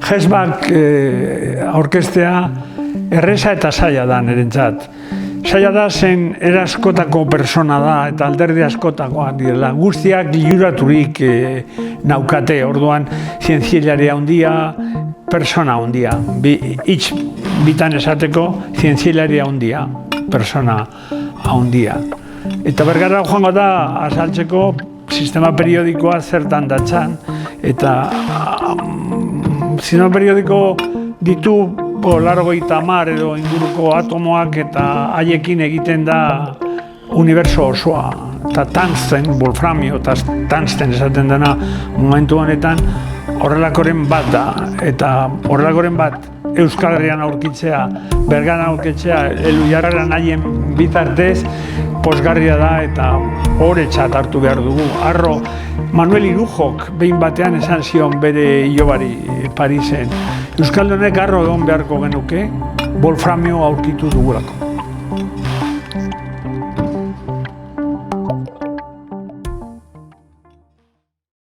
Jesbak aurkestea erreza eta zaila da nirentzat. Zaila da zen eraskotako persona da eta alderdi askotakoak direla. Guztiak liuraturik naukate, orduan zientzialaria handia, persona handia. Hitz bitan esateko zientzialaria handia, persona handia. Eta bergara joango da azaltzeko sistema periodikoa zertan datzan, eta sistema periodiko ditu 80 edo inguruko atomoak eta haiekin egiten da uniberso osoa. Eta tungsten, wolframio eta tungsten esaten dena momentu honetan horrelakoren bat da. Eta horrelakoren bat Euskal Herrian aurkitzea, Bergan aurkitzea, Elhuyarren haien bitartez, pozgarria da eta horretzat hartu behar dugu. Arro, Manuel Irujok behin batean esan zion bere ilobari Parisen. Euskaldunek arro egon beharko genuke, wolframio aurkitu dugulako.